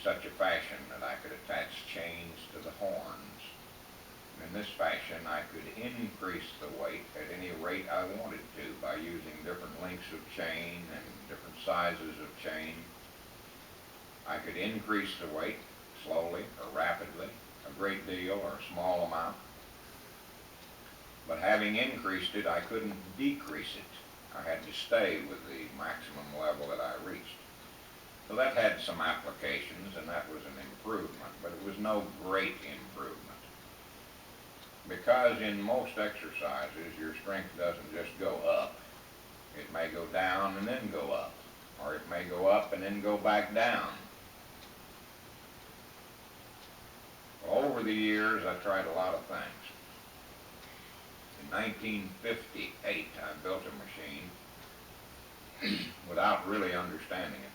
such a fashion that I could attach chains to the horns. In this fashion, I could increase the weight at any rate I wanted to by using different lengths of chain and different sizes of chain. I could increase the weight slowly or rapidly, a great deal or a small amount. But having increased it, I couldn't decrease it. I had to stay with the maximum level that I reached. So that had some applications, and that was an improvement, but it was no great improvement. Because in most exercises, your strength doesn't just go up. It may go down and then go up, or it may go up and then go back down. Well, over the years, I tried a lot of things. In 1958, I built a machine without really understanding it.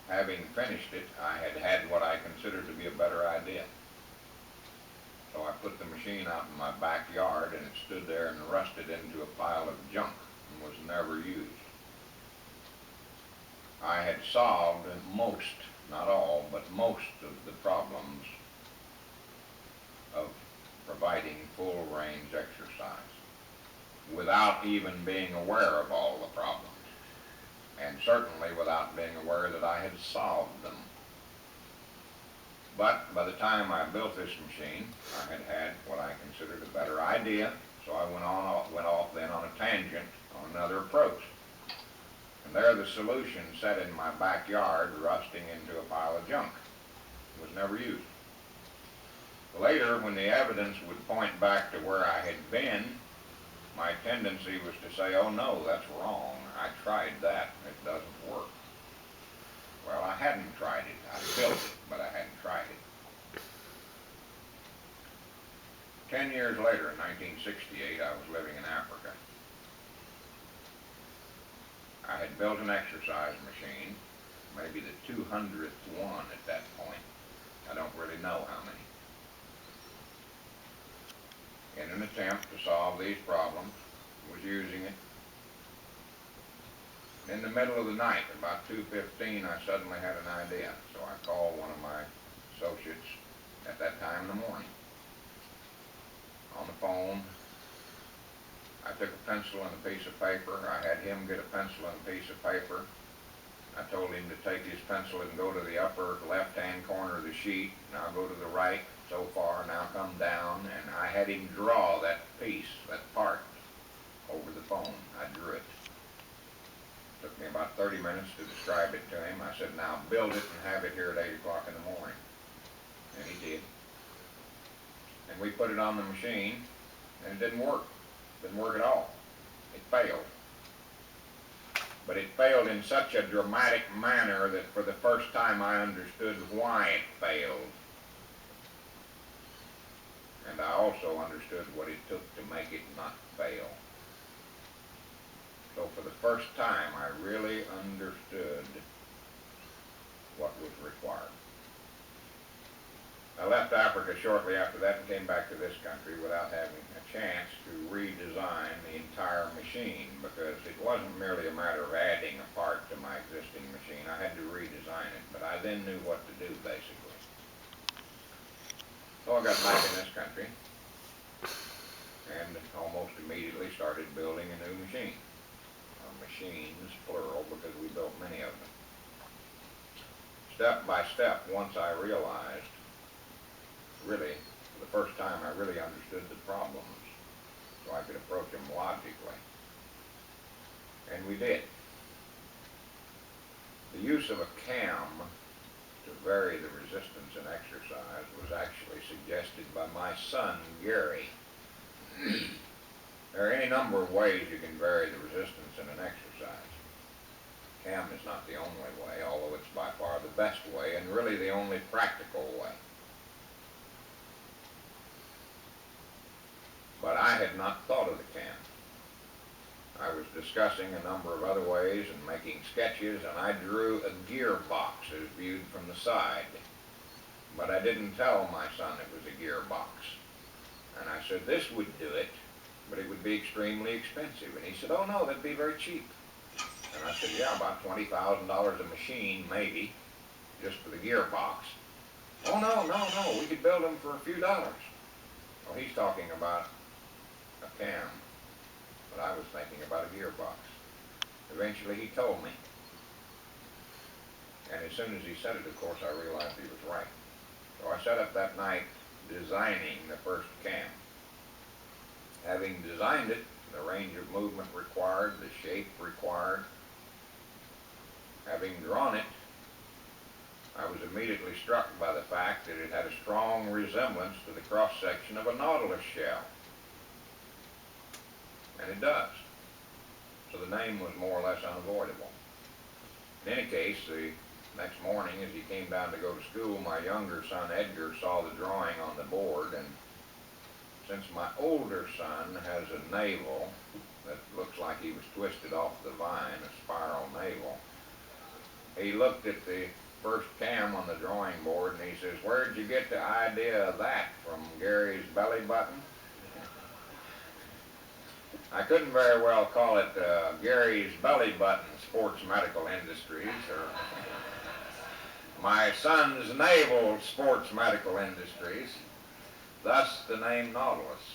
Having finished it, I had what I considered to be a better idea. So I put the machine out in my backyard, and it stood there and rusted into a pile of junk and was never used. I had solved most, not all, but most of the problems of providing full range exercise without even being aware of all the problems, and certainly without being aware that I had solved them. But by the time I built this machine, I had what I considered a better idea, so I went off then on a tangent on another approach. And there the solution sat in my backyard, rusting into a pile of junk. It was never used. Later, when the evidence would point back to where I had been, my tendency was to say, oh no, that's wrong. I tried that, and it doesn't work. Well, I hadn't tried it. I built it, but I hadn't tried it. 10 years later, in 1968, I was living in Africa. I had built an exercise machine, maybe the 200th one at that point. I don't really know how many. In an attempt to solve these problems, was using it. In the middle of the night, about 2:15, I suddenly had an idea. So I called one of my associates at that time in the morning. On the phone, I took a pencil and a piece of paper. I had him get a pencil and a piece of paper. I told him to take his pencil and go to the upper left-hand corner of the sheet. Now go to the right so far, now come down. And I had him draw that piece, that part, over the phone. I drew it. It took me about 30 minutes to describe it to him. I said, now build it and have it here at 8 o'clock in the morning. And he did. And we put it on the machine, and it didn't work. It didn't work at all. It failed. But it failed in such a dramatic manner that for the first time I understood why it failed. And I also understood what it took to make it not fail. So for the first time, I really understood what was required. I left Africa shortly after that and came back to this country without having a chance to redesign the entire machine, because it wasn't merely a matter of adding a part to my existing machine. I had to redesign it, but I then knew what to do, basically. So I got back in this country and almost immediately started building a new machine. Machines, plural, because we built many of them. Step by step, once I realized, really, for the first time, I really understood the problems, so I could approach them logically. And we did. The use of a cam to vary the resistance in exercise was actually suggested by my son, Gary. There are any number of ways you can vary the resistance in an exercise. Cam is not the only way, although it's by far the best way and really the only practical way. But I had not thought of the cam. I was discussing a number of other ways and making sketches, and I drew a gearbox as viewed from the side. But I didn't tell my son it was a gearbox. And I said, this would do it, but it would be extremely expensive. And he said, oh no, that'd be very cheap. And I said, yeah, about $20,000 a machine, maybe, just for the gearbox. Oh, no, no, no, we could build them for a few dollars. Well, he's talking about a cam, but I was thinking about a gearbox. Eventually he told me. And as soon as he said it, of course, I realized he was right. So I sat up that night designing the first cam. Having designed it, the range of movement required, the shape required, having drawn it, I was immediately struck by the fact that it had a strong resemblance to the cross-section of a Nautilus shell. And it does. So the name was more or less unavoidable. In any case, the next morning as he came down to go to school, my younger son Edgar saw the drawing on the board, and since my older son has a navel that looks like he was twisted off the vine, a spiral navel, he looked at the first cam on the drawing board and he says, "Where'd you get the idea of that, from Gary's belly button?" I couldn't very well call it Gary's Belly Button Sports Medical Industries or my son's Naval Sports Medical Industries, thus the name Nautilus.